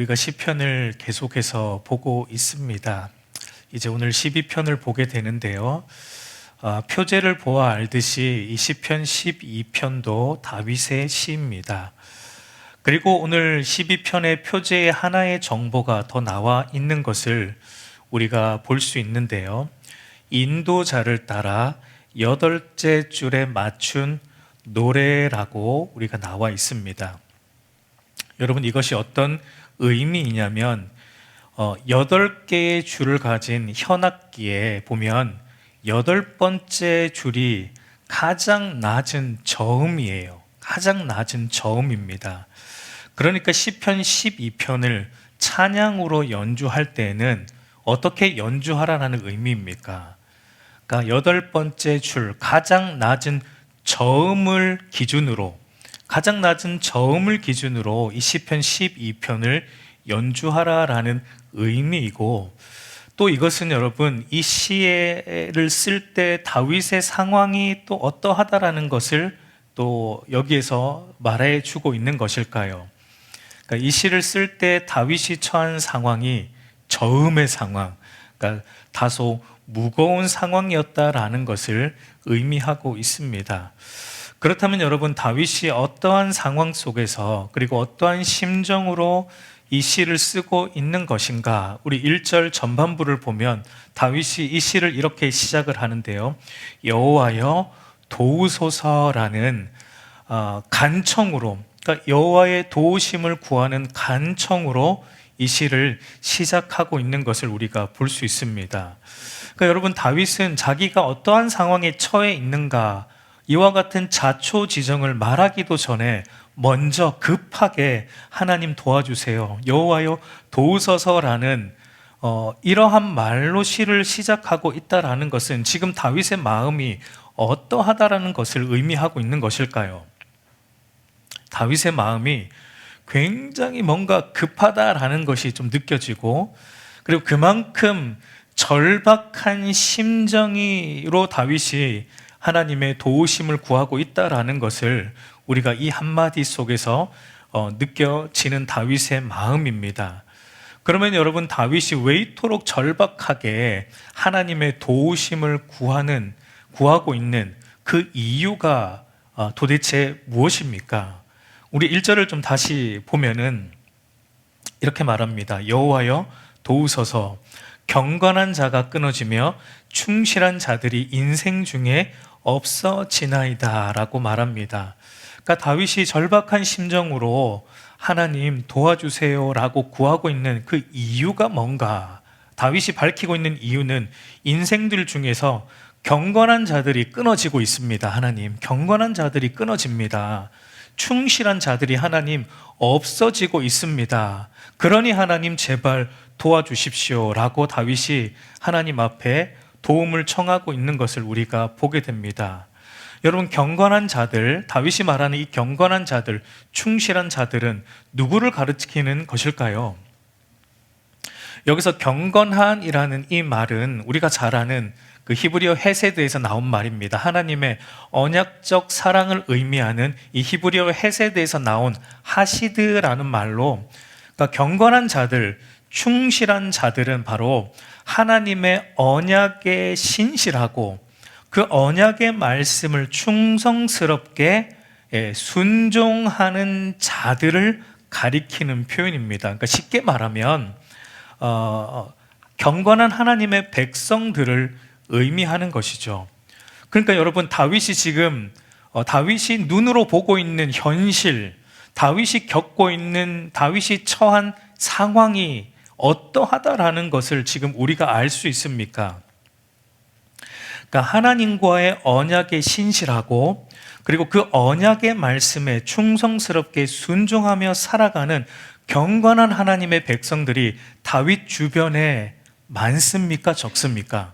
우리가 시편을 계속해서 보고 있습니다. 이제 오늘 12편을 보게 되는데요. 표제를 보아 알듯이 이 시편 12편도 다윗의 시입니다. 그리고 오늘 12편의 표제에 하나의 정보가 더 나와 있는 것을 우리가 볼 수 있는데요. 인도자를 따라 8째 줄에 맞춘 노래라고 우리가 나와 있습니다. 여러분, 이것이 어떤 의미이냐면 8개의 줄을 가진 현악기에 보면 8번째 줄이 가장 낮은 저음이에요. 가장 낮은 저음입니다. 그러니까 시편 12편을 찬양으로 연주할 때에는 어떻게 연주하라는 의미입니까? 그러니까 8번째 줄, 가장 낮은 저음을 기준으로 이 시편 12편을 연주하라라는 의미이고, 또 이것은 여러분 이 시를 쓸 때 다윗의 상황이 또 어떠하다라는 것을 또 여기에서 말해 주고 있는 것일까요? 그러니까 이 시를 쓸 때 다윗이 처한 상황이 저음의 상황, 그러니까 다소 무거운 상황이었다라는 것을 의미하고 있습니다. 그렇다면 여러분, 다윗이 어떠한 상황 속에서 그리고 어떠한 심정으로 이 시를 쓰고 있는 것인가? 우리 1절 전반부를 보면 다윗이 이 시를 이렇게 시작을 하는데요. 여호와여 도우소서라는 간청으로, 그러니까 여호와의 도우심을 구하는 간청으로 이 시를 시작하고 있는 것을 우리가 볼 수 있습니다. 그러니까 여러분, 다윗은 자기가 어떠한 상황에 처해 있는가, 이와 같은 자초지정을 말하기도 전에 먼저 급하게 하나님 도와주세요, 여호와여 도우소서라는 이러한 말로 시를 시작하고 있다라는 것은 지금 다윗의 마음이 어떠하다라는 것을 의미하고 있는 것일까요? 다윗의 마음이 굉장히 뭔가 급하다라는 것이 좀 느껴지고, 그리고 그만큼 절박한 심정으로 다윗이 하나님의 도우심을 구하고 있다라는 것을 우리가 이 한마디 속에서 느껴지는 다윗의 마음입니다. 그러면 여러분, 다윗이 왜 이토록 절박하게 하나님의 도우심을 구하고 있는 그 이유가 도대체 무엇입니까? 우리 1절을 좀 다시 보면은 이렇게 말합니다. 여호와여 도우소서, 경건한 자가 끊어지며 충실한 자들이 인생 중에 없어지나이다 라고 말합니다. 그러니까 다윗이 절박한 심정으로 하나님 도와주세요 라고 구하고 있는 그 이유가 뭔가? 다윗이 밝히고 있는 이유는 인생들 중에서 경건한 자들이 끊어지고 있습니다. 하나님, 경건한 자들이 끊어집니다. 충실한 자들이 하나님 없어지고 있습니다. 그러니 하나님 제발 도와주십시오 라고 다윗이 하나님 앞에 도움을 청하고 있는 것을 우리가 보게 됩니다. 여러분, 경건한 자들, 다윗이 말하는 이 경건한 자들, 충실한 자들은 누구를 가리키는 것일까요? 여기서 경건한이라는 이 말은 우리가 잘 아는 그 히브리어 헤세드에서 나온 말입니다. 하나님의 언약적 사랑을 의미하는 이 히브리어 헤세드에서 나온 하시드라는 말로, 그러니까 경건한 자들, 충실한 자들은 바로 하나님의 언약에 신실하고 그 언약의 말씀을 충성스럽게 순종하는 자들을 가리키는 표현입니다. 그러니까 쉽게 말하면 경건한 하나님의 백성들을 의미하는 것이죠. 그러니까 여러분, 다윗이 지금 다윗이 눈으로 보고 있는 현실, 다윗이 처한 상황이 어떠하다라는 것을 지금 우리가 알 수 있습니까? 그러니까 하나님과의 언약에 신실하고 그리고 그 언약의 말씀에 충성스럽게 순종하며 살아가는 경건한 하나님의 백성들이 다윗 주변에 많습니까? 적습니까?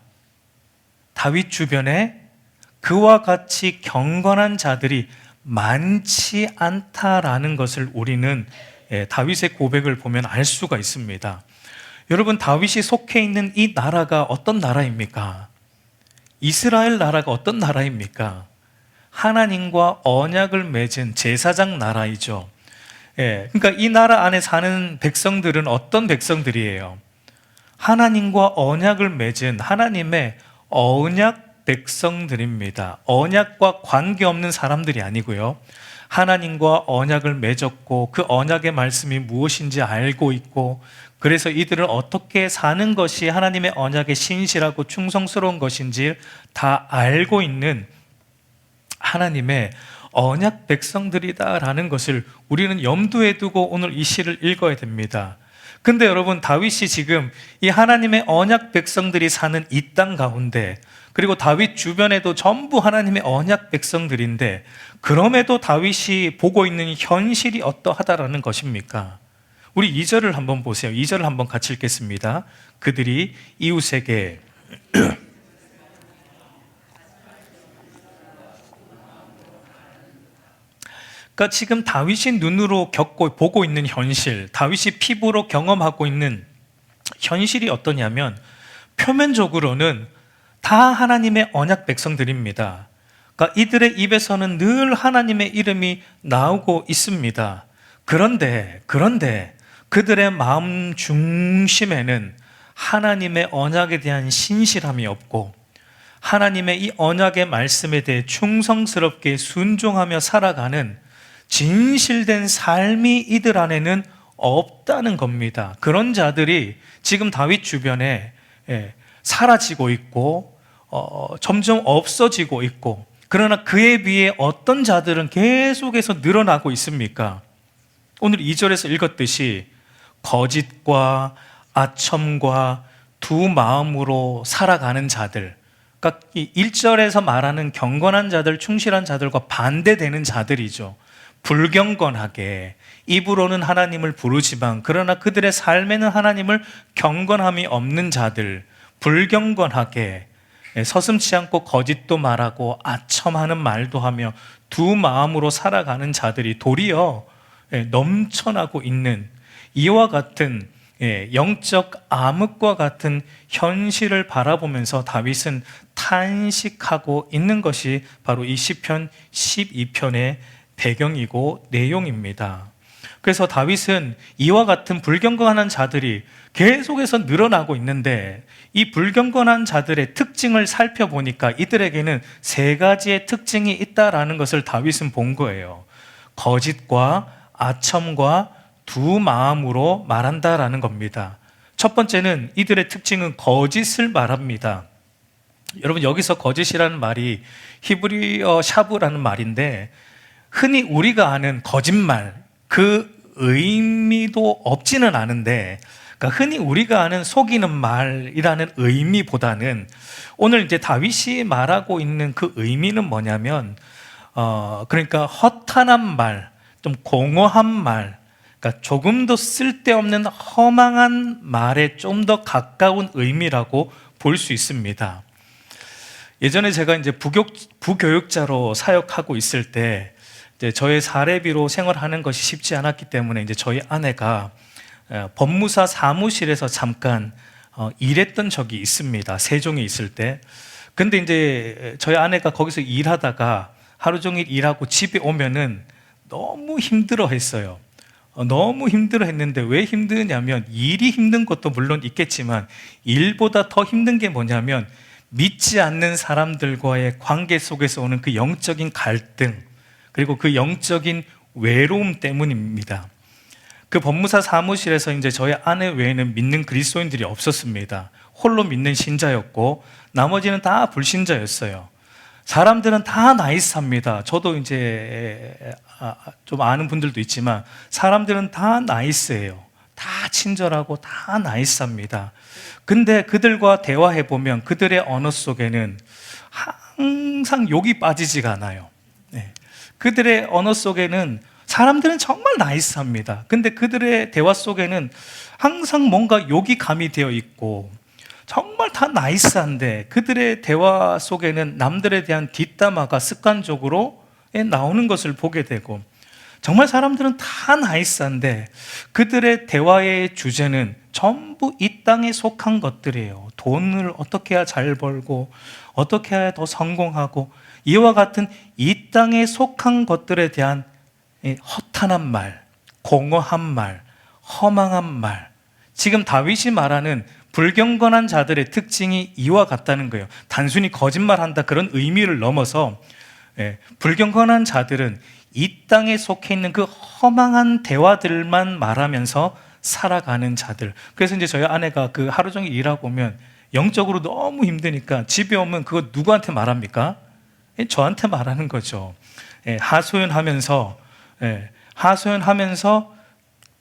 다윗 주변에 그와 같이 경건한 자들이 많지 않다라는 것을 우리는 다윗의 고백을 보면 알 수가 있습니다. 여러분, 다윗이 속해 있는 이 나라가 어떤 나라입니까? 이스라엘 나라가 어떤 나라입니까? 하나님과 언약을 맺은 제사장 나라이죠. 예, 그러니까 이 나라 안에 사는 백성들은 어떤 백성들이에요? 하나님과 언약을 맺은 하나님의 언약 백성들입니다. 언약과 관계없는 사람들이 아니고요. 하나님과 언약을 맺었고 그 언약의 말씀이 무엇인지 알고 있고, 그래서 이들은 어떻게 사는 것이 하나님의 언약에 신실하고 충성스러운 것인지 다 알고 있는 하나님의 언약 백성들이다라는 것을 우리는 염두에 두고 오늘 이 시를 읽어야 됩니다. 근데 여러분, 다윗이 지금 이 하나님의 언약 백성들이 사는 이 땅 가운데, 그리고 다윗 주변에도 전부 하나님의 언약 백성들인데, 그럼에도 다윗이 보고 있는 현실이 어떠하다라는 것입니까? 우리 2절을 한번 보세요. 2절을 한번 같이 읽겠습니다. 그들이 이웃에게 그러니까 지금 다윗이 눈으로 보고 있는 현실, 다윗이 피부로 경험하고 있는 현실이 어떠냐면, 표면적으로는 다 하나님의 언약 백성들입니다. 그러니까 이들의 입에서는 늘 하나님의 이름이 나오고 있습니다. 그런데 그들의 마음 중심에는 하나님의 언약에 대한 신실함이 없고, 하나님의 이 언약의 말씀에 대해 충성스럽게 순종하며 살아가는 진실된 삶이 이들 안에는 없다는 겁니다. 그런 자들이 지금 다윗 주변에 사라지고 있고 점점 없어지고 있고, 그러나 그에 비해 어떤 자들은 계속해서 늘어나고 있습니까? 오늘 2절에서 읽었듯이 거짓과 아첨과 두 마음으로 살아가는 자들, 그러니까 1절에서 말하는 경건한 자들, 충실한 자들과 반대되는 자들이죠. 불경건하게 입으로는 하나님을 부르지만 그러나 그들의 삶에는 하나님을 경건함이 없는 자들, 불경건하게 서슴지 않고 거짓도 말하고 아첨하는 말도 하며 두 마음으로 살아가는 자들이 도리어 넘쳐나고 있는 이와 같은 영적 암흑과 같은 현실을 바라보면서 다윗은 탄식하고 있는 것이 바로 이 시편 12편의 배경이고 내용입니다. 그래서 다윗은 이와 같은 불경건한 자들이 계속해서 늘어나고 있는데, 이 불경건한 자들의 특징을 살펴보니까 이들에게는 세 가지의 특징이 있다라는 것을 다윗은 본 거예요. 거짓과 아첨과 두 마음으로 말한다라는 겁니다. 첫 번째는 이들의 특징은 거짓을 말합니다. 여러분, 여기서 거짓이라는 말이 히브리어 샤브라는 말인데, 흔히 우리가 아는 거짓말, 그 의미도 없지는 않은데, 그러니까 흔히 우리가 아는 속이는 말이라는 의미보다는 오늘 이제 다윗이 말하고 있는 그 의미는 뭐냐면, 그러니까 허탄한 말, 좀 공허한 말, 그러니까 조금 더 쓸데없는 허망한 말에 좀 더 가까운 의미라고 볼 수 있습니다. 예전에 제가 이제 부교육자로 사역하고 있을 때, 이제 저의 사례비로 생활하는 것이 쉽지 않았기 때문에 이제 저희 아내가 법무사 사무실에서 잠깐 일했던 적이 있습니다. 세종에 있을 때. 근데 이제 저희 아내가 거기서 일하다가 하루 종일 일하고 집에 오면은 너무 힘들어 했어요. 너무 힘들어 했는데, 왜 힘드냐면 일이 힘든 것도 물론 있겠지만 일보다 더 힘든 게 뭐냐면 믿지 않는 사람들과의 관계 속에서 오는 그 영적인 갈등, 그리고 그 영적인 외로움 때문입니다. 그 법무사 사무실에서 이제 저희 아내 외에는 믿는 그리스도인들이 없었습니다. 홀로 믿는 신자였고 나머지는 다 불신자였어요. 사람들은 다 나이스합니다. 저도 이제 좀 아는 분들도 있지만 사람들은 다 나이스해요. 다 친절하고 다 나이스합니다. 근데 그들과 대화해보면 그들의 언어 속에는 항상 욕이 빠지지가 않아요. 그들의 언어 속에는 사람들은 정말 나이스합니다. 근데 그들의 대화 속에는 항상 뭔가 욕이 가미되어 있고 정말 다 나이스한데, 그들의 대화 속에는 남들에 대한 뒷담화가 습관적으로 나오는 것을 보게 되고, 정말 사람들은 다 나이스한데 그들의 대화의 주제는 전부 이 땅에 속한 것들이에요. 돈을 어떻게 해야 잘 벌고 어떻게 해야 더 성공하고, 이와 같은 이 땅에 속한 것들에 대한 허탄한 말, 공허한 말, 허망한 말. 지금 다윗이 말하는 불경건한 자들의 특징이 이와 같다는 거예요. 단순히 거짓말한다 그런 의미를 넘어서 불경건한 자들은 이 땅에 속해 있는 그 허망한 대화들만 말하면서 살아가는 자들. 그래서 이제 저희 아내가 그 하루 종일 일하고 오면 영적으로 너무 힘드니까 집에 오면 그거 누구한테 말합니까? 저한테 말하는 거죠. 하소연하면서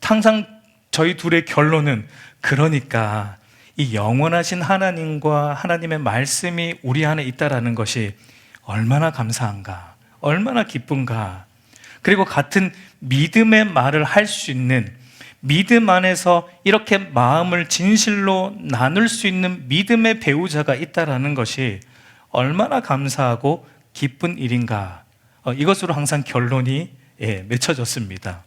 항상 저희 둘의 결론은, 그러니까 이 영원하신 하나님과 하나님의 말씀이 우리 안에 있다라는 것이 얼마나 감사한가, 얼마나 기쁜가. 그리고 같은 믿음의 말을 할 수 있는, 믿음 안에서 이렇게 마음을 진실로 나눌 수 있는 믿음의 배우자가 있다라는 것이 얼마나 감사하고 기쁜 일인가. 이것으로 항상 결론이 맺혀졌습니다.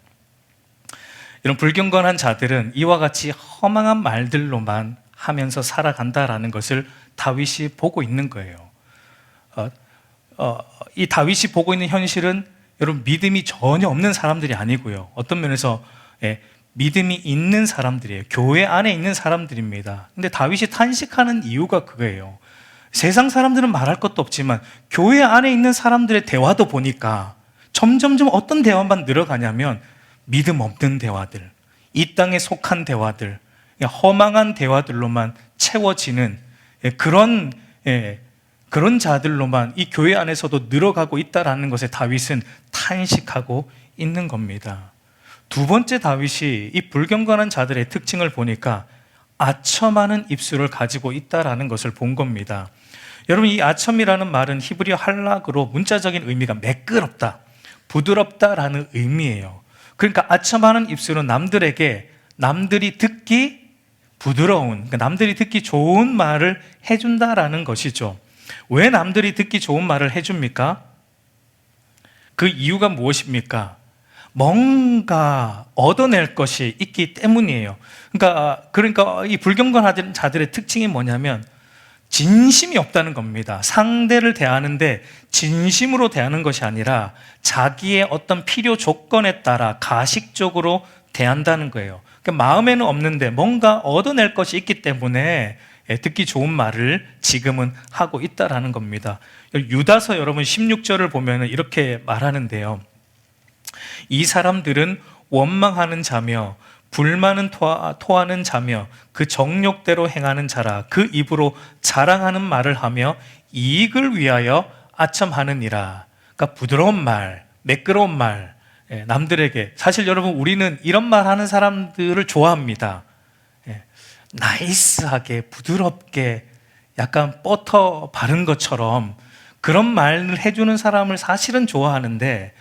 이런 불경건한 자들은 이와 같이 허망한 말들로만 하면서 살아간다라는 것을 다윗이 보고 있는 거예요. 이 다윗이 보고 있는 현실은 여러분 믿음이 전혀 없는 사람들이 아니고요. 어떤 면에서 믿음이 있는 사람들이에요. 교회 안에 있는 사람들입니다. 근데 다윗이 탄식하는 이유가 그거예요. 세상 사람들은 말할 것도 없지만 교회 안에 있는 사람들의 대화도 보니까 점점점 어떤 대화만 늘어가냐면 믿음 없는 대화들, 이 땅에 속한 대화들, 허망한 대화들로만 채워지는 그런 자들로만 이 교회 안에서도 늘어가고 있다는 것에 다윗은 탄식하고 있는 겁니다. 두 번째, 다윗이 이 불경건한 자들의 특징을 보니까 아첨하는 입술을 가지고 있다는 것을 본 겁니다. 여러분, 이 아첨이라는 말은 히브리어 할락으로 문자적인 의미가 매끄럽다, 부드럽다라는 의미예요. 그러니까 아첨하는 입술은 남들이 듣기 부드러운, 그러니까 남들이 듣기 좋은 말을 해준다라는 것이죠. 왜 남들이 듣기 좋은 말을 해줍니까? 그 이유가 무엇입니까? 뭔가 얻어낼 것이 있기 때문이에요. 그러니까 이 불경건한 자들의 특징이 뭐냐면 진심이 없다는 겁니다. 상대를 대하는데 진심으로 대하는 것이 아니라 자기의 어떤 필요 조건에 따라 가식적으로 대한다는 거예요. 그러니까 마음에는 없는데 뭔가 얻어낼 것이 있기 때문에 듣기 좋은 말을 지금은 하고 있다라는 겁니다. 유다서 여러분 16절을 보면 이렇게 말하는데요. 이 사람들은 원망하는 자며 불만은 토하는 자며 그 정욕대로 행하는 자라. 그 입으로 자랑하는 말을 하며 이익을 위하여 아첨하느니라. 그러니까 부드러운 말, 매끄러운 말, 남들에게. 사실 여러분, 우리는 이런 말 하는 사람들을 좋아합니다. 나이스하게, 부드럽게, 약간 버터 바른 것처럼 그런 말을 해주는 사람을 사실은 좋아하는데,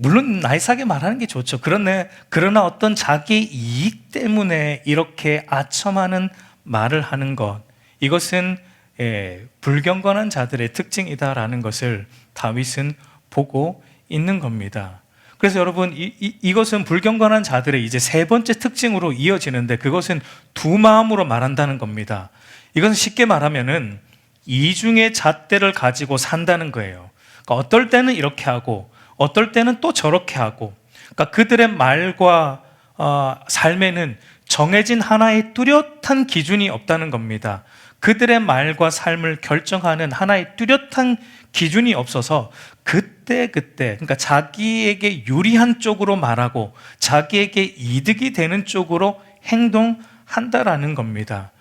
물론 나이스하게 말하는 게 좋죠. 그러나 어떤 자기 이익 때문에 이렇게 아첨하는 말을 하는 것, 이것은 불경건한 자들의 특징이다라는 것을 다윗은 보고 있는 겁니다. 그래서 여러분, 이것은 불경건한 자들의 이제 세 번째 특징으로 이어지는데, 그것은 두 마음으로 말한다는 겁니다. 이것은 쉽게 말하면은 이중의 잣대를 가지고 산다는 거예요. 그러니까 어떨 때는 이렇게 하고 어떨 때는 또 저렇게 하고, 그러니까 그들의 말과 삶에는 정해진 하나의 뚜렷한 기준이 없다는 겁니다. 그들의 말과 삶을 결정하는 하나의 뚜렷한 기준이 없어서 그때 그러니까 자기에게 유리한 쪽으로 말하고 자기에게 이득이 되는 쪽으로 행동한다라는 겁니다.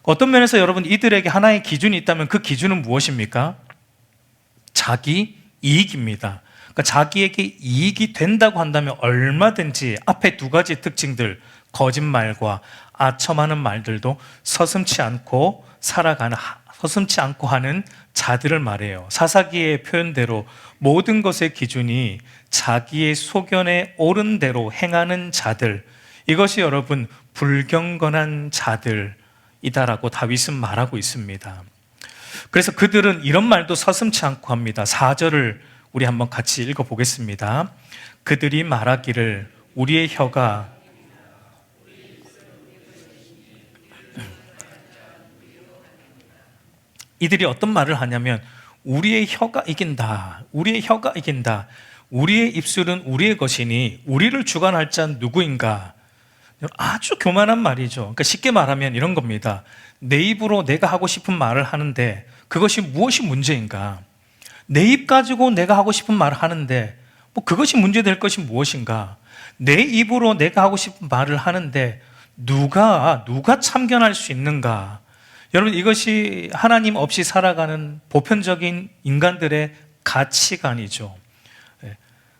어떤 면에서 여러분, 이들에게 하나의 기준이 있다면 그 기준은 무엇입니까? 자기 이익입니다. 그러니까 자기에게 이익이 된다고 한다면 얼마든지 앞에 두 가지 특징들, 거짓말과 아첨하는 말들도 서슴지 않고 하는 자들을 말해요. 사사기의 표현대로 모든 것의 기준이 자기의 소견에 옳은 대로 행하는 자들, 이것이 여러분 불경건한 자들이다라고 다윗은 말하고 있습니다. 그래서 그들은 이런 말도 서슴지 않고 합니다. 4절을 우리 한번 같이 읽어보겠습니다. 그들이 말하기를 우리의 혀가 이들이 어떤 말을 하냐면 우리의 혀가 이긴다. 우리의 혀가 이긴다. 우리의 입술은 우리의 것이니 우리를 주관할 자는 누구인가? 아주 교만한 말이죠. 그러니까 쉽게 말하면 이런 겁니다. 내 입으로 내가 하고 싶은 말을 하는데 그것이 무엇이 문제인가? 내 입 가지고 내가 하고 싶은 말을 하는데 뭐 그것이 문제될 것이 무엇인가? 내 입으로 내가 하고 싶은 말을 하는데 누가 참견할 수 있는가? 여러분, 이것이 하나님 없이 살아가는 보편적인 인간들의 가치관이죠.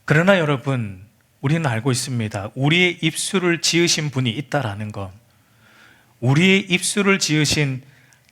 그러나 여러분, 우리는 알고 있습니다. 우리의 입술을 지으신 분이 있다라는 것. 우리의 입술을 지으신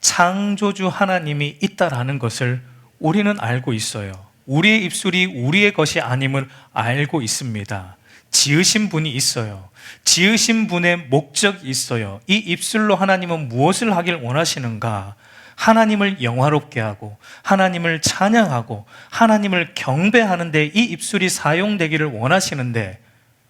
창조주 하나님이 있다라는 것을 우리는 알고 있어요. 우리의 입술이 우리의 것이 아님을 알고 있습니다. 지으신 분이 있어요. 지으신 분의 목적이 있어요. 이 입술로 하나님은 무엇을 하길 원하시는가? 하나님을 영화롭게 하고 하나님을 찬양하고 하나님을 경배하는 데 이 입술이 사용되기를 원하시는데,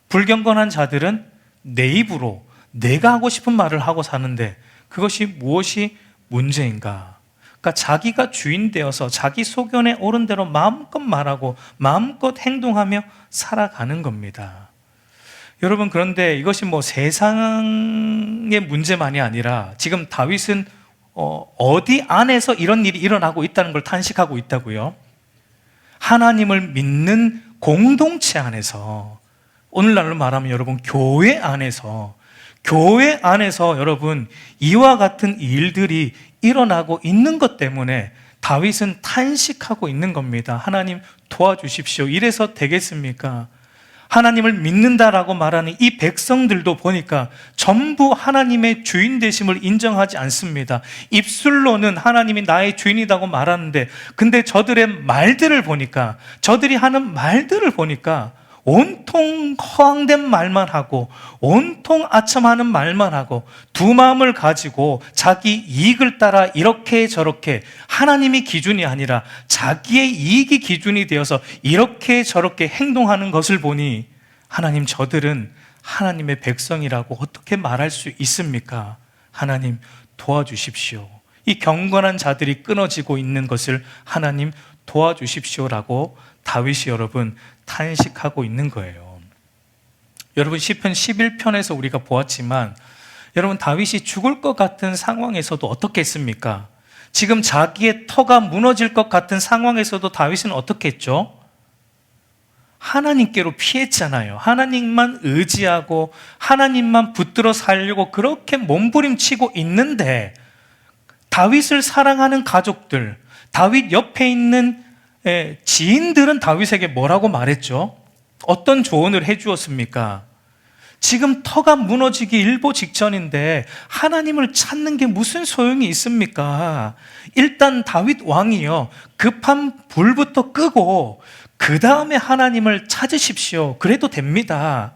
불경건한 자들은 내 입으로 내가 하고 싶은 말을 하고 사는데 그것이 무엇이 문제인가? 그러니까 자기가 주인 되어서 자기 소견에 옳은 대로 마음껏 말하고 마음껏 행동하며 살아가는 겁니다. 여러분, 그런데 이것이 뭐 세상의 문제만이 아니라 지금 다윗은 어디 안에서 이런 일이 일어나고 있다는 걸 탄식하고 있다고요? 하나님을 믿는 공동체 안에서, 오늘날로 말하면 여러분 교회 안에서 여러분 이와 같은 일들이 일어나고 있는 것 때문에 다윗은 탄식하고 있는 겁니다. 하나님 도와주십시오. 이래서 되겠습니까? 하나님을 믿는다라고 말하는 이 백성들도 보니까 전부 하나님의 주인 되심을 인정하지 않습니다. 입술로는 하나님이 나의 주인이라고 말하는데, 근데 저들의 말들을 보니까, 저들이 하는 말들을 보니까 온통 허황된 말만 하고 온통 아첨하는 말만 하고 두 마음을 가지고 자기 이익을 따라 이렇게 저렇게, 하나님이 기준이 아니라 자기의 이익이 기준이 되어서 이렇게 저렇게 행동하는 것을 보니, 하나님, 저들은 하나님의 백성이라고 어떻게 말할 수 있습니까? 하나님 도와주십시오. 이 경건한 자들이 끊어지고 있는 것을 하나님 도와주십시오라고 다윗이 여러분 탄식하고 있는 거예요. 여러분, 시편 11편에서 우리가 보았지만, 여러분 다윗이 죽을 것 같은 상황에서도 어떻게 했습니까? 지금 자기의 터가 무너질 것 같은 상황에서도 다윗은 어떻게 했죠? 하나님께로 피했잖아요. 하나님만 의지하고 하나님만 붙들어 살려고 그렇게 몸부림치고 있는데, 다윗을 사랑하는 가족들, 다윗 옆에 있는 지인들은 다윗에게 뭐라고 말했죠? 어떤 조언을 해주었습니까? 지금 터가 무너지기 일보 직전인데 하나님을 찾는 게 무슨 소용이 있습니까? 일단 다윗 왕이요, 급한 불부터 끄고 그 다음에 하나님을 찾으십시오. 그래도 됩니다.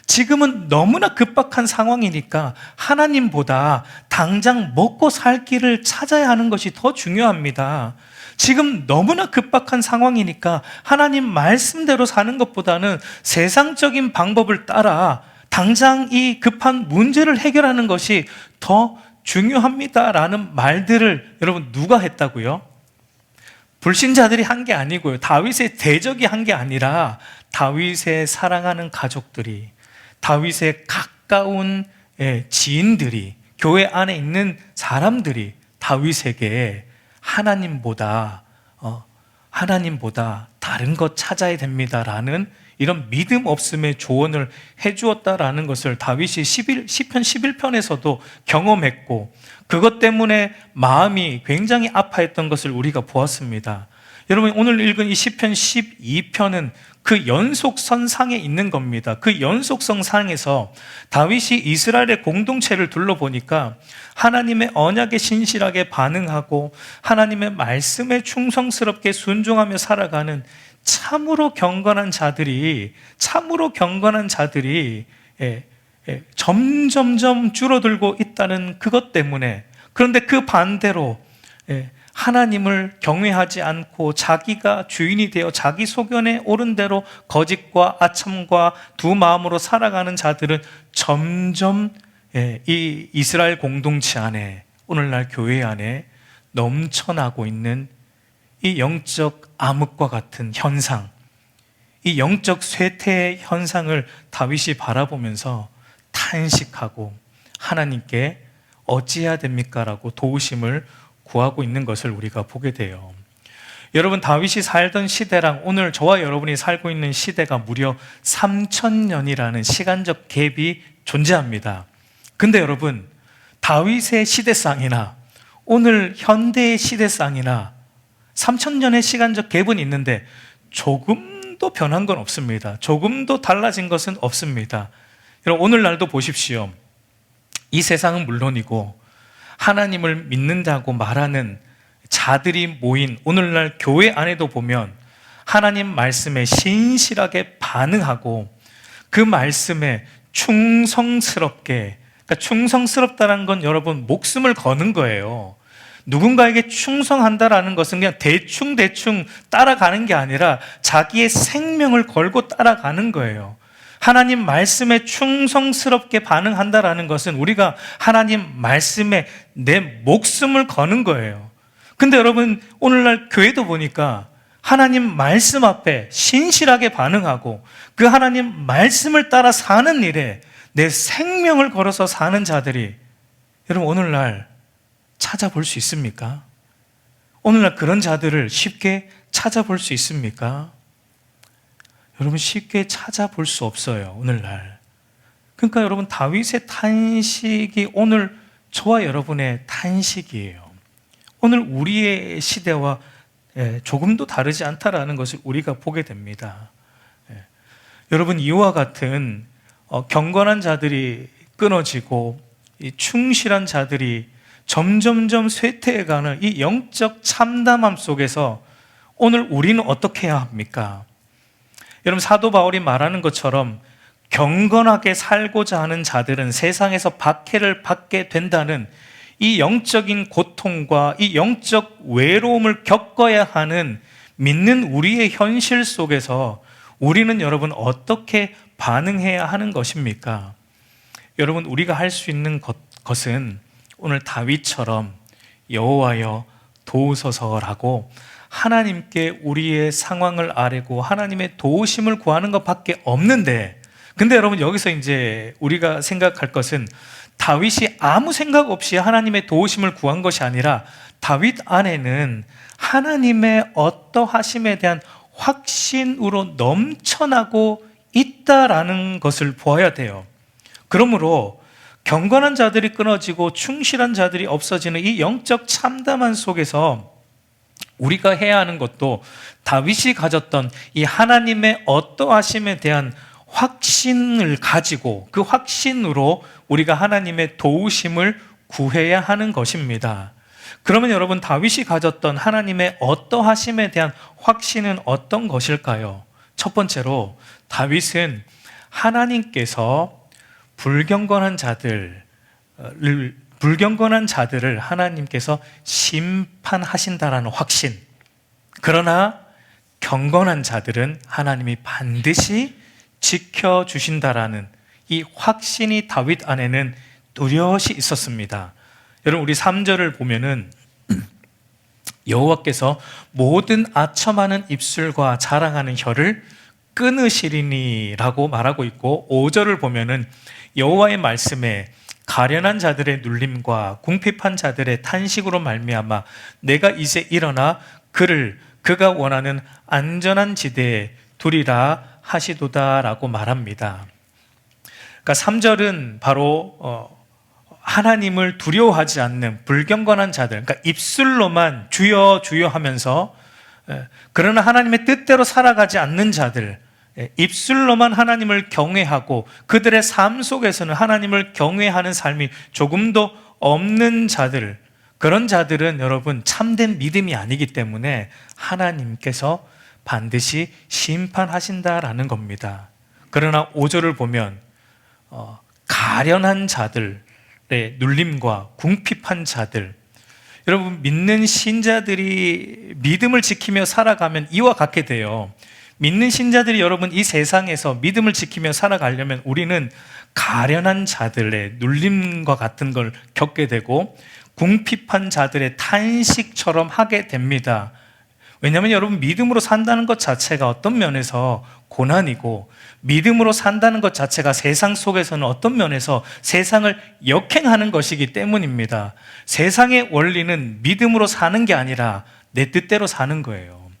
지금은 너무나 급박한 상황이니까 하나님보다 당장 먹고 살 길을 찾아야 하는 것이 더 중요합니다. 지금 너무나 급박한 상황이니까 하나님 말씀대로 사는 것보다는 세상적인 방법을 따라 당장 이 급한 문제를 해결하는 것이 더 중요합니다라는 말들을 여러분 누가 했다고요? 불신자들이 한 게 아니고요, 다윗의 대적이 한 게 아니라 다윗의 사랑하는 가족들이, 다윗의 가까운 지인들이, 교회 안에 있는 사람들이 다윗에게 하나님보다 다른 것 찾아야 됩니다라는 이런 믿음 없음의 조언을 해주었다라는 것을 다윗이 시편 11편에서도 경험했고, 그것 때문에 마음이 굉장히 아파했던 것을 우리가 보았습니다. 여러분, 오늘 읽은 이 시편 12편은 그 연속선상에 있는 겁니다. 그 연속선상에서 다윗이 이스라엘의 공동체를 둘러보니까 하나님의 언약에 신실하게 반응하고 하나님의 말씀에 충성스럽게 순종하며 살아가는 참으로 경건한 자들이 점점점 줄어들고 있다는 그것 때문에, 그런데 그 반대로 하나님을 경외하지 않고 자기가 주인이 되어 자기 소견에 옳은 대로 거짓과 아첨과 두 마음으로 살아가는 자들은 점점 이 이스라엘 공동체 안에, 오늘날 교회 안에 넘쳐나고 있는 이 영적 암흑과 같은 현상, 이 영적 쇠퇴 현상을 다윗이 바라보면서 탄식하고 하나님께 어찌해야 됩니까? 라고 도우심을 구하고 있는 것을 우리가 보게 돼요. 여러분, 다윗이 살던 시대랑 오늘 저와 여러분이 살고 있는 시대가 무려 3000년이라는 시간적 갭이 존재합니다. 근데 여러분, 다윗의 시대상이나 오늘 현대의 시대상이나 3000년의 시간적 갭은 있는데 조금도 변한 건 없습니다. 조금도 달라진 것은 없습니다. 여러분, 오늘날도 보십시오. 이 세상은 물론이고 하나님을 믿는다고 말하는 자들이 모인 오늘날 교회 안에도 보면 하나님 말씀에 신실하게 반응하고 그 말씀에 충성스럽게, 그러니까 충성스럽다는 건 여러분 목숨을 거는 거예요. 누군가에게 충성한다라는 것은 그냥 대충 따라가는 게 아니라 자기의 생명을 걸고 따라가는 거예요. 하나님 말씀에 충성스럽게 반응한다라는 것은 우리가 하나님 말씀에 내 목숨을 거는 거예요. 근데 여러분, 오늘날 교회도 보니까 하나님 말씀 앞에 신실하게 반응하고 그 하나님 말씀을 따라 사는 일에 내 생명을 걸어서 사는 자들이 여러분 오늘날 찾아볼 수 있습니까? 오늘날 그런 자들을 쉽게 찾아볼 수 있습니까? 여러분, 쉽게 찾아볼 수 없어요, 오늘날. 그러니까 여러분, 다윗의 탄식이 오늘 저와 여러분의 탄식이에요. 오늘 우리의 시대와 조금도 다르지 않다라는 것을 우리가 보게 됩니다. 여러분, 이와 같은 경건한 자들이 끊어지고 충실한 자들이 점점점 쇠퇴해가는 이 영적 참담함 속에서 오늘 우리는 어떻게 해야 합니까? 여러분, 사도 바울이 말하는 것처럼 경건하게 살고자 하는 자들은 세상에서 박해를 받게 된다는 이 영적인 고통과 이 영적 외로움을 겪어야 하는 믿는 우리의 현실 속에서 우리는 여러분 어떻게 반응해야 하는 것입니까? 여러분, 우리가 할 수 있는 것은 오늘 다윗처럼 여호와여 도우소서라고 하나님께 우리의 상황을 아뢰고 하나님의 도우심을 구하는 것밖에 없는데, 근데 여러분 여기서 이제 우리가 생각할 것은 다윗이 아무 생각 없이 하나님의 도우심을 구한 것이 아니라 다윗 안에는 하나님의 어떠하심에 대한 확신으로 넘쳐나고 있다라는 것을 보아야 돼요. 그러므로 경건한 자들이 끊어지고 충실한 자들이 없어지는 이 영적 참담한 속에서 우리가 해야 하는 것도 다윗이 가졌던 이 하나님의 어떠하심에 대한 확신을 가지고 그 확신으로 우리가 하나님의 도우심을 구해야 하는 것입니다. 그러면 여러분, 다윗이 가졌던 하나님의 어떠하심에 대한 확신은 어떤 것일까요? 첫 번째로 다윗은 하나님께서 불경건한 자들을 하나님께서 심판하신다라는 확신, 그러나 경건한 자들은 하나님이 반드시 지켜주신다라는 이 확신이 다윗 안에는 뚜렷이 있었습니다. 여러분, 우리 3절을 보면은 여호와께서 모든 아첨하는 입술과 자랑하는 혀를 끊으시리니 라고 말하고 있고, 5절을 보면은 여호와의 말씀에 가련한 자들의 눌림과 궁핍한 자들의 탄식으로 말미암아 내가 이제 일어나 그가 원하는 안전한 지대에 두리라 하시도다라고 말합니다. 그러니까 3절은 바로 하나님을 두려워하지 않는 불경건한 자들, 그러니까 입술로만 주여 주여 하면서 그러나 하나님의 뜻대로 살아가지 않는 자들, 입술로만 하나님을 경외하고 그들의 삶 속에서는 하나님을 경외하는 삶이 조금도 없는 자들, 그런 자들은 여러분 참된 믿음이 아니기 때문에 하나님께서 반드시 심판하신다라는 겁니다. 그러나 5절을 보면 가련한 자들의 눌림과 궁핍한 자들, 여러분 믿는 신자들이 믿음을 지키며 살아가면 이와 같게 돼요. 믿는 신자들이 여러분 이 세상에서 믿음을 지키며 살아가려면 우리는 가련한 자들의 눌림과 같은 걸 겪게 되고 궁핍한 자들의 탄식처럼 하게 됩니다. 왜냐하면 여러분, 믿음으로 산다는 것 자체가 어떤 면에서 고난이고, 믿음으로 산다는 것 자체가 세상 속에서는 어떤 면에서 세상을 역행하는 것이기 때문입니다. 세상의 원리는 믿음으로 사는 게 아니라 내 뜻대로 사는 거예요.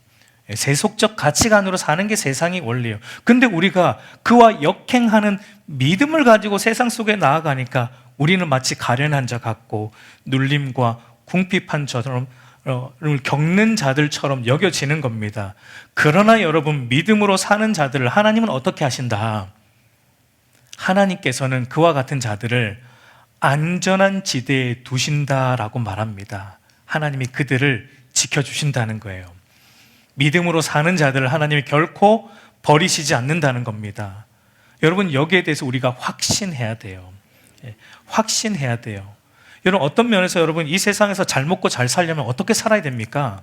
세속적 가치관으로 사는 게 세상의 원리예요. 근데 우리가 그와 역행하는 믿음을 가지고 세상 속에 나아가니까 우리는 마치 가련한 자 같고 눌림과 궁핍한 자처럼 겪는 자들처럼 여겨지는 겁니다. 그러나 여러분, 믿음으로 사는 자들을 하나님은 어떻게 하신다? 하나님께서는 그와 같은 자들을 안전한 지대에 두신다라고 말합니다. 하나님이 그들을 지켜주신다는 거예요. 믿음으로 사는 자들을 하나님이 결코 버리시지 않는다는 겁니다. 여러분, 여기에 대해서 우리가 확신해야 돼요. 확신해야 돼요. 여러분, 어떤 면에서 여러분, 이 세상에서 잘 먹고 잘 살려면 어떻게 살아야 됩니까?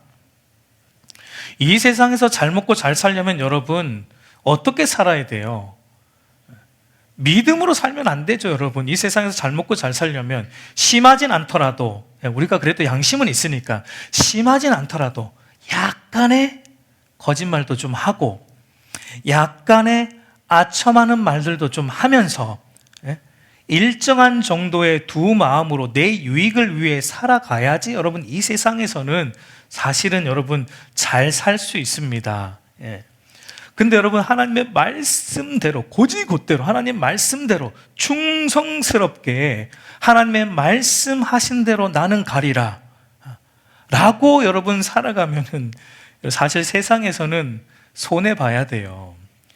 이 세상에서 잘 먹고 잘 살려면 여러분, 어떻게 살아야 돼요? 믿음으로 살면 안 되죠, 여러분. 이 세상에서 잘 먹고 잘 살려면 심하진 않더라도, 우리가 그래도 양심은 있으니까 심하진 않더라도 약간의 거짓말도 좀 하고 약간의 아첨하는 말들도 좀 하면서 일정한 정도의 두 마음으로 내 유익을 위해 살아가야지 여러분, 이 세상에서는 사실은 여러분 잘 살 수 있습니다. 근데 여러분, 하나님의 말씀대로, 곧이곧대로 하나님 말씀대로 충성스럽게 하나님의 말씀하신 대로 나는 가리라 라고 여러분 살아가면은 사실 세상에서는 손해봐야 돼요.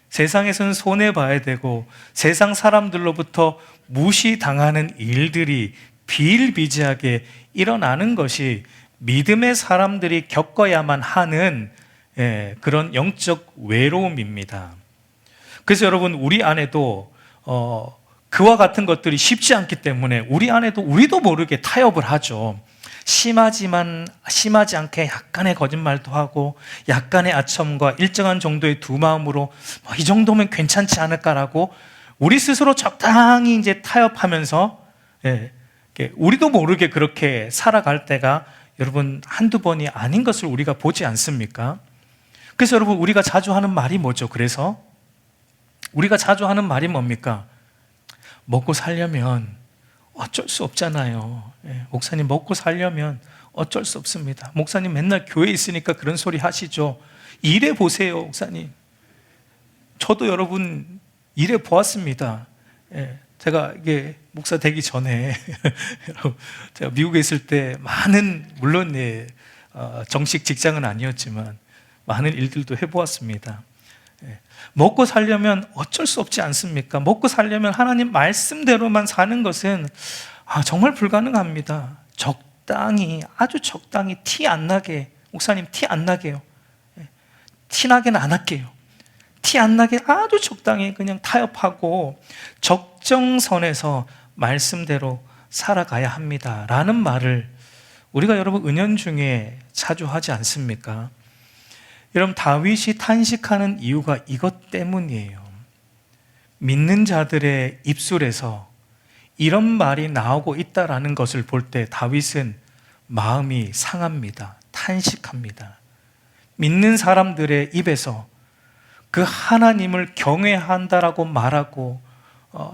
세상에서는 손해봐야 되고 세상 사람들로부터 무시당하는 일들이 비일비재하게 일어나는 것이 믿음의 사람들이 겪어야만 하는 그런 영적 외로움입니다. 그래서 여러분, 우리 안에도 그와 같은 것들이 쉽지 않기 때문에 우리 안에도 우리도 모르게 타협을 하죠. 심하지 않게 약간의 거짓말도 하고 약간의 아첨과 일정한 정도의 두 마음으로 이 정도면 괜찮지 않을까라고 우리 스스로 적당히 이제 타협하면서 우리도 모르게 그렇게 살아갈 때가 여러분 한두 번이 아닌 것을 우리가 보지 않습니까? 그래서 여러분, 우리가 자주 하는 말이 뭐죠? 그래서 우리가 자주 하는 말이 뭡니까? 먹고 살려면 어쩔 수 없잖아요. 목사님, 먹고 살려면 어쩔 수 없습니다. 목사님 맨날 교회에 있으니까 그런 소리 하시죠. 일해 보세요, 목사님. 저도 여러분 일해 보았습니다. 제가 이게 목사 되기 전에 제가 미국에 있을 때 많은, 물론 정식 직장은 아니었지만 많은 일들도 해보았습니다. 먹고 살려면 어쩔 수 없지 않습니까? 먹고 살려면 하나님 말씀대로만 사는 것은 정말 불가능합니다. 적당히, 아주 적당히 티 안 나게, 목사님 티 안 나게요. 티 나게는 안 할게요. 티 안 나게 아주 적당히 그냥 타협하고 적정선에서 말씀대로 살아가야 합니다 라는 말을 우리가 여러분 은연중에 자주 하지 않습니까? 여러분, 다윗이 탄식하는 이유가 이것 때문이에요. 믿는 자들의 입술에서 이런 말이 나오고 있다라는 것을 볼 때 다윗은 마음이 상합니다. 탄식합니다. 믿는 사람들의 입에서 그 하나님을 경외한다라고 말하고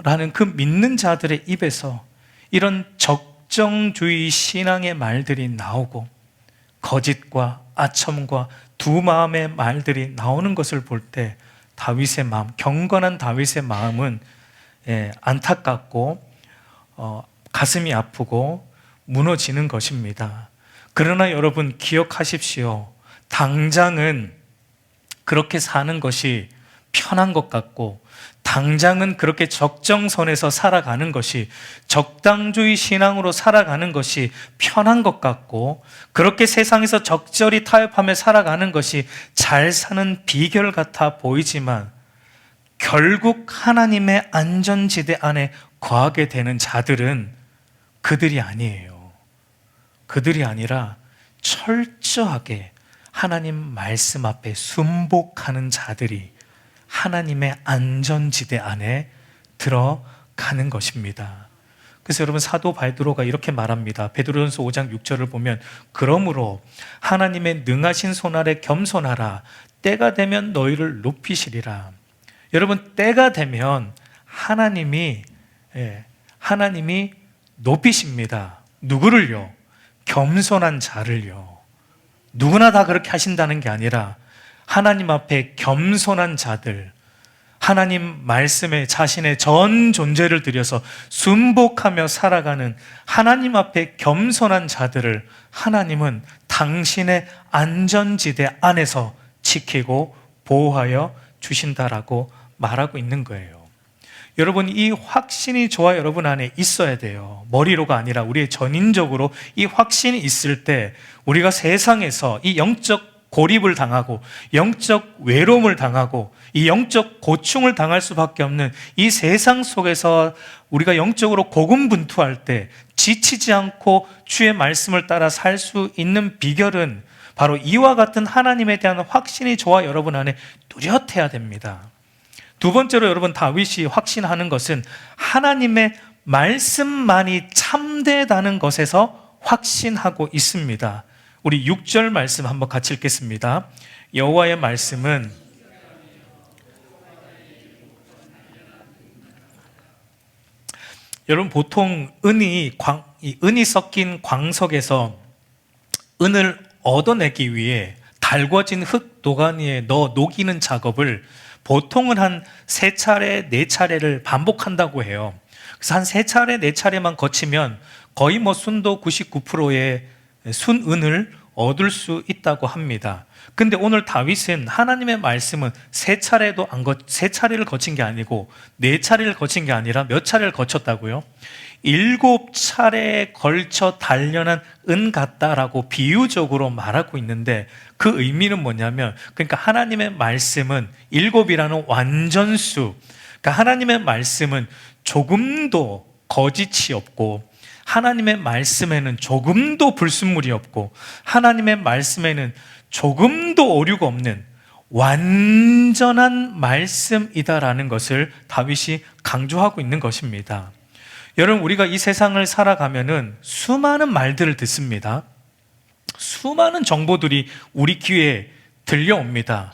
라는 그 믿는 자들의 입에서 이런 적정주의 신앙의 말들이 나오고 거짓과 아첨과 두 마음의 말들이 나오는 것을 볼 때 다윗의 마음, 경건한 다윗의 마음은 안타깝고 가슴이 아프고 무너지는 것입니다. 그러나 여러분 기억하십시오. 당장은 그렇게 사는 것이 편한 것 같고 당장은 그렇게 적정선에서 살아가는 것이, 적당주의 신앙으로 살아가는 것이 편한 것 같고 그렇게 세상에서 적절히 타협하며 살아가는 것이 잘 사는 비결 같아 보이지만 결국 하나님의 안전지대 안에 거하게 되는 자들은 그들이 아니에요. 그들이 아니라 철저하게 하나님 말씀 앞에 순복하는 자들이 하나님의 안전지대 안에 들어가는 것입니다. 그래서 여러분 사도 베드로가 이렇게 말합니다. 베드로전서 5장 6절을 보면 그러므로 하나님의 능하신 손 아래 겸손하라. 때가 되면 너희를 높이시리라. 여러분 때가 되면 하나님이 높이십니다. 누구를요? 겸손한 자를요. 누구나 다 그렇게 하신다는 게 아니라 하나님 앞에 겸손한 자들, 하나님 말씀에 자신의 전 존재를 들여서 순복하며 살아가는 하나님 앞에 겸손한 자들을 하나님은 당신의 안전지대 안에서 지키고 보호하여 주신다라고 말하고 있는 거예요. 여러분, 이 확신이 저와 여러분 안에 있어야 돼요. 머리로가 아니라 우리의 전인적으로 이 확신이 있을 때 우리가 세상에서 이 영적 고립을 당하고 영적 외로움을 당하고 이 영적 고충을 당할 수밖에 없는 이 세상 속에서 우리가 영적으로 고군분투할 때 지치지 않고 주의 말씀을 따라 살 수 있는 비결은 바로 이와 같은 하나님에 대한 확신이 저와 여러분 안에 뚜렷해야 됩니다. 두 번째로 여러분, 다윗이 확신하는 것은 하나님의 말씀만이 참되다는 것에서 확신하고 있습니다. 우리 6절 말씀 한번 같이 읽겠습니다. 여호와의 말씀은 여러분, 보통 은이 섞인 광석에서 은을 얻어내기 위해 달궈진 흙 도가니에 넣어 녹이는 작업을 보통은 한 3차례, 4차례를 반복한다고 해요. 그래서 한 3차례, 4차례만 거치면 거의 순도 99%의 순은을 얻을 수 있다고 합니다. 근데 오늘 다윗은 하나님의 말씀은 3차례를 거친 게 아니고 4차례를 거친 게 아니라 몇 차례를 거쳤다고요? 7차례에 걸쳐 단련한 은 같다라고 비유적으로 말하고 있는데 그 의미는 뭐냐면, 그러니까 하나님의 말씀은 7이라는 완전수, 그러니까 하나님의 말씀은 조금도 거짓이 없고 하나님의 말씀에는 조금도 불순물이 없고 하나님의 말씀에는 조금도 오류가 없는 완전한 말씀이다라는 것을 다윗이 강조하고 있는 것입니다. 여러분, 우리가 이 세상을 살아가면은 수많은 말들을 듣습니다. 수많은 정보들이 우리 귀에 들려옵니다.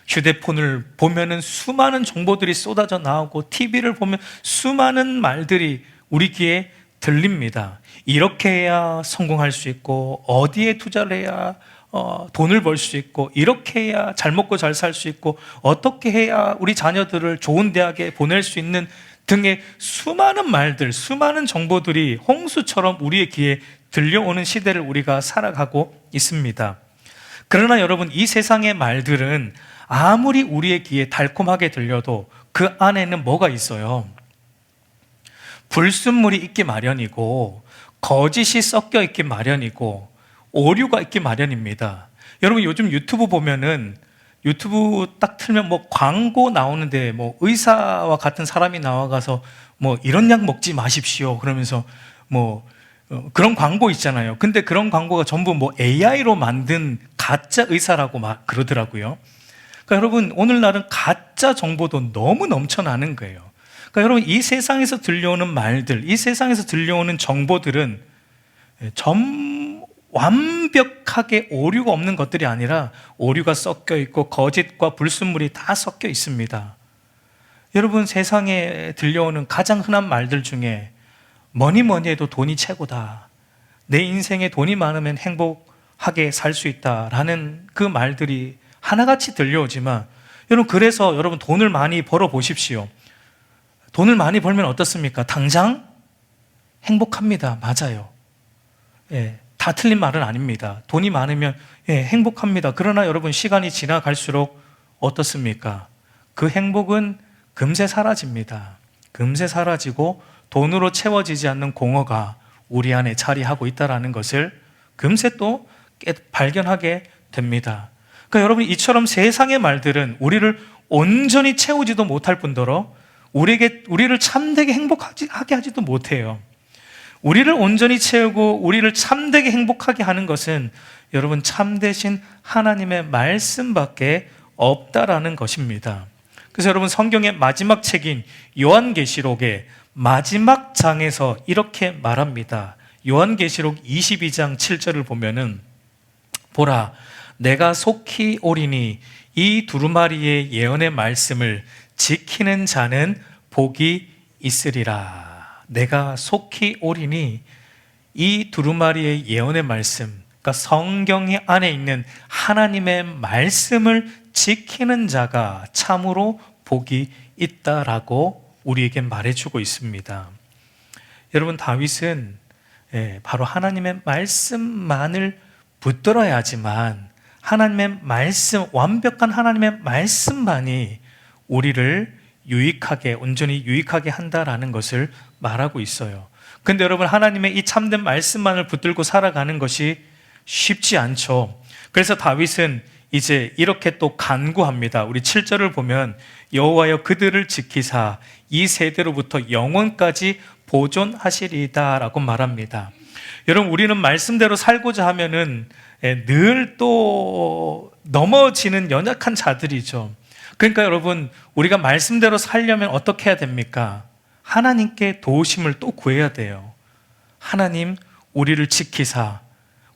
휴대폰을 보면은 수많은 정보들이 쏟아져 나오고 TV를 보면 수많은 말들이 우리 귀에 들립니다. 이렇게 해야 성공할 수 있고, 어디에 투자를 해야 돈을 벌 수 있고, 이렇게 해야 잘 먹고 잘 살 수 있고, 어떻게 해야 우리 자녀들을 좋은 대학에 보낼 수 있는 등의 수많은 말들, 수많은 정보들이 홍수처럼 우리의 귀에 들려오는 시대를 우리가 살아가고 있습니다. 그러나 여러분, 이 세상의 말들은 아무리 우리의 귀에 달콤하게 들려도 그 안에는 뭐가 있어요? 불순물이 있기 마련이고 거짓이 섞여 있기 마련이고 오류가 있기 마련입니다. 여러분, 요즘 유튜브 보면은 유튜브 딱 틀면 광고 나오는데 의사와 같은 사람이 나와가서 이런 약 먹지 마십시오 그러면서 그런 광고 있잖아요. 근데 그런 광고가 전부 AI로 만든 가짜 의사라고 막 그러더라고요. 그러니까 여러분, 오늘날은 가짜 정보도 너무 넘쳐나는 거예요. 그러니까 여러분, 이 세상에서 들려오는 말들, 이 세상에서 들려오는 정보들은 완벽하게 오류가 없는 것들이 아니라 오류가 섞여 있고 거짓과 불순물이 다 섞여 있습니다. 여러분, 세상에 들려오는 가장 흔한 말들 중에 뭐니 해도 돈이 최고다, 내 인생에 돈이 많으면 행복하게 살 수 있다라는 그 말들이 하나같이 들려오지만, 여러분, 그래서 여러분 돈을 많이 벌어 보십시오. 돈을 많이 벌면 어떻습니까? 당장 행복합니다. 맞아요. 다 틀린 말은 아닙니다. 돈이 많으면 행복합니다. 그러나 여러분, 시간이 지나갈수록 어떻습니까? 그 행복은 금세 사라집니다. 금세 사라지고 돈으로 채워지지 않는 공허가 우리 안에 자리하고 있다는 것을 금세 또 발견하게 됩니다. 그러니까 여러분, 이처럼 세상의 말들은 우리를 온전히 채우지도 못할 뿐더러 우리를 참되게 행복하게 하지도 못해요. 우리를 온전히 채우고 우리를 참되게 행복하게 하는 것은 여러분, 참되신 하나님의 말씀밖에 없다라는 것입니다. 그래서 여러분, 성경의 마지막 책인 요한계시록에 마지막 장에서 이렇게 말합니다. 요한계시록 22장 7절을 보면은 보라, 내가 속히 오리니 이 두루마리의 예언의 말씀을 지키는 자는 복이 있으리라. 내가 속히 오리니 이 두루마리의 예언의 말씀, 그러니까 성경 안에 있는 하나님의 말씀을 지키는 자가 참으로 복이 있다라고 우리에게 말해주고 있습니다. 여러분, 다윗은 바로 하나님의 말씀만을 붙들어야지만 하나님의 말씀, 완벽한 하나님의 말씀만이 우리를 유익하게, 온전히 유익하게 한다라는 것을 말하고 있어요. 근데 여러분, 하나님의 이 참된 말씀만을 붙들고 살아가는 것이 쉽지 않죠. 그래서 다윗은 이제 이렇게 또 간구합니다. 우리 7절을 보면 여호와여 그들을 지키사 이 세대로부터 영원까지 보존하시리이다 라고 말합니다. 여러분, 우리는 말씀대로 살고자 하면은 늘 또 넘어지는 연약한 자들이죠. 그러니까 여러분, 우리가 말씀대로 살려면 어떻게 해야 됩니까? 하나님께 도우심을 또 구해야 돼요. 하나님, 우리를 지키사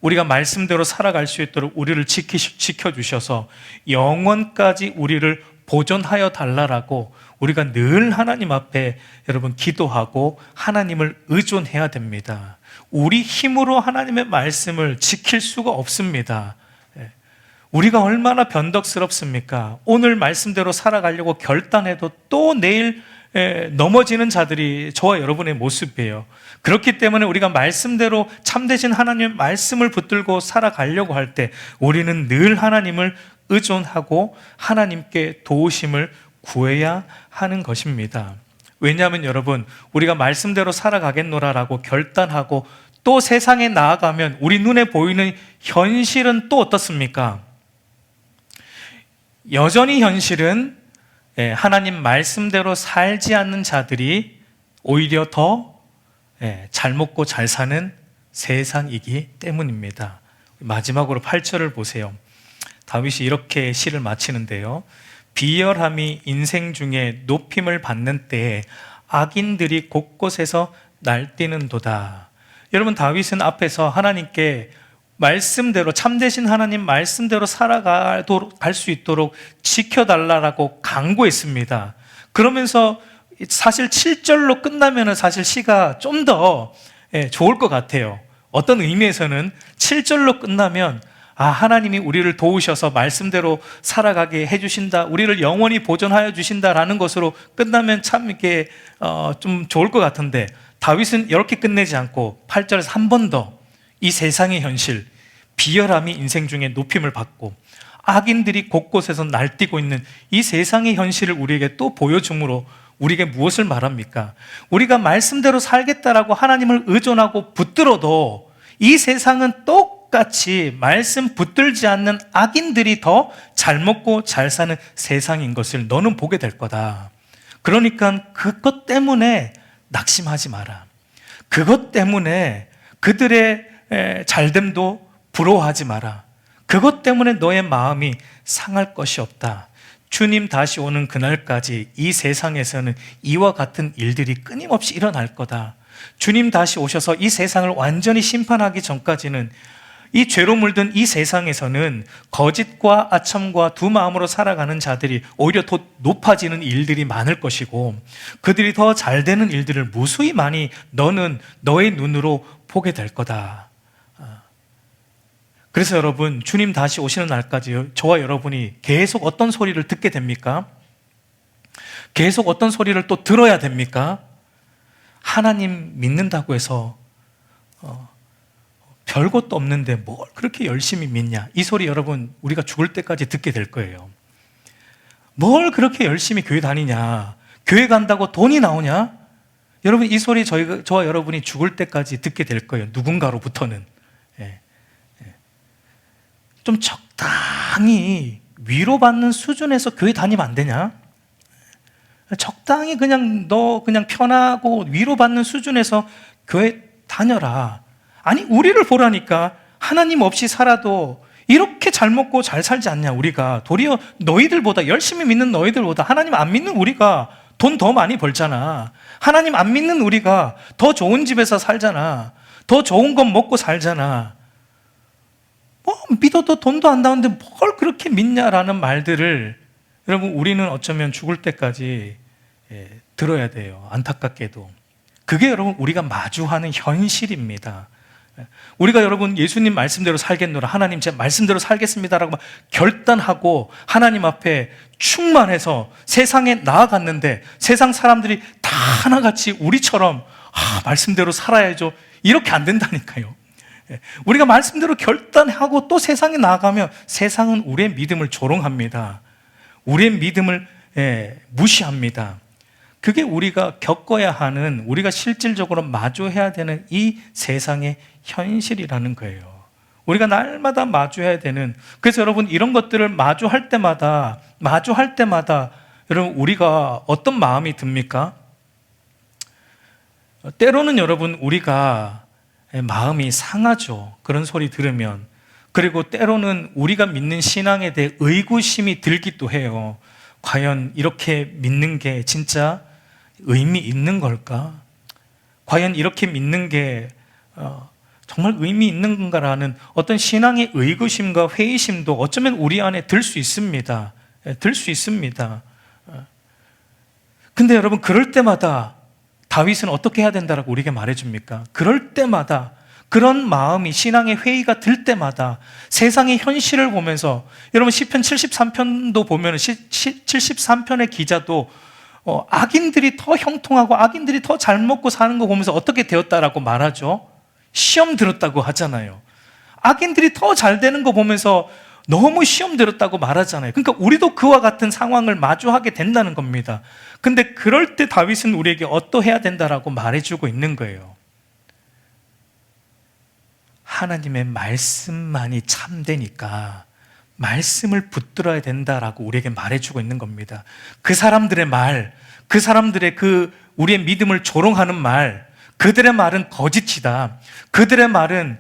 우리가 말씀대로 살아갈 수 있도록 우리를 지켜주셔서 영원까지 우리를 보존하여 달라라고 우리가 늘 하나님 앞에 여러분 기도하고 하나님을 의존해야 됩니다. 우리 힘으로 하나님의 말씀을 지킬 수가 없습니다. 우리가 얼마나 변덕스럽습니까? 오늘 말씀대로 살아가려고 결단해도 또 내일 넘어지는 자들이 저와 여러분의 모습이에요. 그렇기 때문에 우리가 말씀대로 참되신 하나님의 말씀을 붙들고 살아가려고 할 때 우리는 늘 하나님을 의존하고 하나님께 도우심을 구해야 하는 것입니다. 왜냐하면 여러분, 우리가 말씀대로 살아가겠노라라고 결단하고 또 세상에 나아가면 우리 눈에 보이는 현실은 또 어떻습니까? 여전히 현실은 하나님 말씀대로 살지 않는 자들이 오히려 더 잘 먹고 잘 사는 세상이기 때문입니다. 마지막으로 8절을 보세요. 다윗이 이렇게 시를 마치는데요. 비열함이 인생 중에 높임을 받는 때에 악인들이 곳곳에서 날뛰는도다. 여러분, 다윗은 앞에서 하나님께 말씀대로, 참되신 하나님 말씀대로 살아갈 수 있도록 지켜달라고 간구했습니다. 그러면서 사실 7절로 끝나면 사실 시가 좀 더 좋을 것 같아요. 어떤 의미에서는 7절로 끝나면 하나님이 우리를 도우셔서 말씀대로 살아가게 해주신다, 우리를 영원히 보존하여 주신다라는 것으로 끝나면 참 이렇게 좀 좋을 것 같은데, 다윗은 이렇게 끝내지 않고 8절에서 한 번 더 이 세상의 현실, 비열함이 인생 중에 높임을 받고 악인들이 곳곳에서 날뛰고 있는 이 세상의 현실을 우리에게 또 보여줌으로 우리에게 무엇을 말합니까? 우리가 말씀대로 살겠다라고 하나님을 의존하고 붙들어도 이 세상은 똑같이 말씀 붙들지 않는 악인들이 더 잘 먹고 잘 사는 세상인 것을 너는 보게 될 거다. 그러니까 그것 때문에 낙심하지 마라. 그것 때문에 그들의 잘됨도 부러워하지 마라. 그것 때문에 너의 마음이 상할 것이 없다. 주님 다시 오는 그날까지 이 세상에서는 이와 같은 일들이 끊임없이 일어날 거다. 주님 다시 오셔서 이 세상을 완전히 심판하기 전까지는 이 죄로 물든 이 세상에서는 거짓과 아첨과 두 마음으로 살아가는 자들이 오히려 더 높아지는 일들이 많을 것이고, 그들이 더 잘 되는 일들을 무수히 많이 너는 너의 눈으로 보게 될 거다. 그래서 여러분, 주님 다시 오시는 날까지 저와 여러분이 계속 어떤 소리를 듣게 됩니까? 계속 어떤 소리를 또 들어야 됩니까? 하나님 믿는다고 해서 별것도 없는데 뭘 그렇게 열심히 믿냐? 이 소리 여러분, 우리가 죽을 때까지 듣게 될 거예요. 뭘 그렇게 열심히 교회 다니냐? 교회 간다고 돈이 나오냐? 여러분, 이 소리 저와 여러분이 죽을 때까지 듣게 될 거예요. 누군가로부터는. 좀 적당히 위로받는 수준에서 교회 다니면 안 되냐? 적당히 너 그냥 편하고 위로받는 수준에서 교회 다녀라. 아니, 우리를 보라니까. 하나님 없이 살아도 이렇게 잘 먹고 잘 살지 않냐? 우리가 도리어 너희들보다, 열심히 믿는 너희들보다 하나님 안 믿는 우리가 돈 더 많이 벌잖아. 하나님 안 믿는 우리가 더 좋은 집에서 살잖아. 더 좋은 것 먹고 살잖아. 믿어도 돈도 안 나오는데 뭘 그렇게 믿냐라는 말들을 여러분 우리는 어쩌면 죽을 때까지 들어야 돼요. 안타깝게도. 그게 여러분 우리가 마주하는 현실입니다. 우리가 여러분 예수님 말씀대로 살겠노라, 하나님 제 말씀대로 살겠습니다라고 결단하고 하나님 앞에 충만해서 세상에 나아갔는데 세상 사람들이 다 하나같이 우리처럼 말씀대로 살아야죠, 이렇게 안 된다니까요. 우리가 말씀대로 결단하고 또 세상에 나아가면 세상은 우리의 믿음을 조롱합니다. 우리의 믿음을 무시합니다. 그게 우리가 겪어야 하는, 우리가 실질적으로 마주해야 되는 이 세상의 현실이라는 거예요. 우리가 날마다 마주해야 되는. 그래서 여러분 이런 것들을 마주할 때마다 여러분 우리가 어떤 마음이 듭니까? 때로는 여러분 우리가 마음이 상하죠. 그런 소리 들으면. 그리고 때로는 우리가 믿는 신앙에 대해 의구심이 들기도 해요. 과연 이렇게 믿는 게 진짜 의미 있는 걸까? 과연 이렇게 믿는 게 정말 의미 있는 건가라는 어떤 신앙의 의구심과 회의심도 어쩌면 우리 안에 들 수 있습니다. 들 수 있습니다. 근데 여러분 그럴 때마다 다윗은 어떻게 해야 된다라고 우리에게 말해줍니까? 그럴 때마다, 그런 마음이, 신앙의 회의가 들 때마다 세상의 현실을 보면서, 여러분 시편 73편도 보면 73편의 기자도 악인들이 더 형통하고 악인들이 더 잘 먹고 사는 거 보면서 어떻게 되었다라고 말하죠? 시험 들었다고 하잖아요. 악인들이 더 잘 되는 거 보면서 너무 시험 들었다고 말하잖아요. 그러니까 우리도 그와 같은 상황을 마주하게 된다는 겁니다. 근데 그럴 때 다윗은 우리에게 어떠해야 된다라고 말해주고 있는 거예요. 하나님의 말씀만이 참되니까 말씀을 붙들어야 된다라고 우리에게 말해주고 있는 겁니다. 그 사람들의 말, 그 사람들의 우리의 믿음을 조롱하는 말, 그들의 말은 거짓이다. 그들의 말은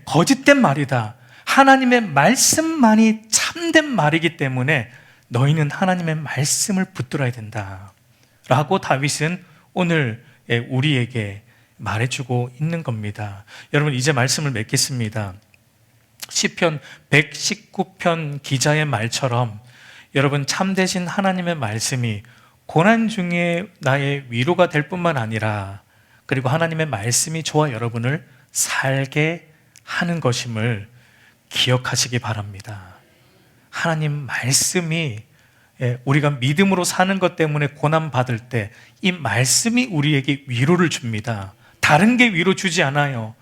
거짓된 말이다. 하나님의 말씀만이 참된 말이기 때문에 너희는 하나님의 말씀을 붙들어야 된다 라고 다윗은 오늘 우리에게 말해주고 있는 겁니다. 여러분 이제 말씀을 맺겠습니다. 시편 119편 기자의 말처럼 여러분 참되신 하나님의 말씀이 고난 중에 나의 위로가 될 뿐만 아니라, 그리고 하나님의 말씀이 저와 여러분을 살게 하는 것임을 기억하시기 바랍니다. 하나님 말씀이 우리가 믿음으로 사는 것 때문에 고난받을 때 이 말씀이 우리에게 위로를 줍니다. 다른 게 위로 주지 않아요.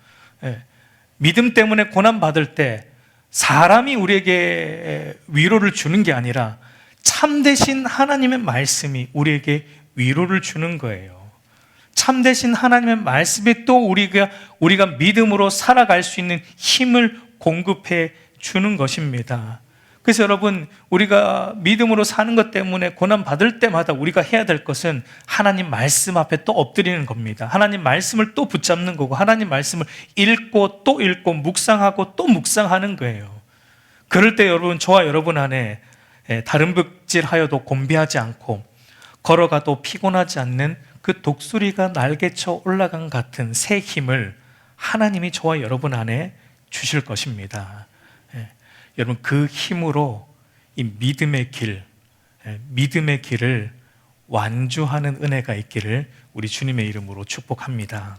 믿음 때문에 고난받을 때 사람이 우리에게 위로를 주는 게 아니라 참되신 하나님의 말씀이 우리에게 위로를 주는 거예요. 참되신 하나님의 말씀이 또 우리가 믿음으로 살아갈 수 있는 힘을 공급해 주는 것입니다. 그래서 여러분 우리가 믿음으로 사는 것 때문에 고난 받을 때마다 우리가 해야 될 것은 하나님 말씀 앞에 또 엎드리는 겁니다. 하나님 말씀을 또 붙잡는 거고, 하나님 말씀을 읽고 또 읽고 묵상하고 또 묵상하는 거예요. 그럴 때 여러분, 저와 여러분 안에 다른 붓질하여도 곤비하지 않고 걸어가도 피곤하지 않는 그 독수리가 날개쳐 올라간 같은 새 힘을 하나님이 저와 여러분 안에 주실 것입니다. 여러분 그 힘으로 이 믿음의 길을 완주하는 은혜가 있기를 우리 주님의 이름으로 축복합니다.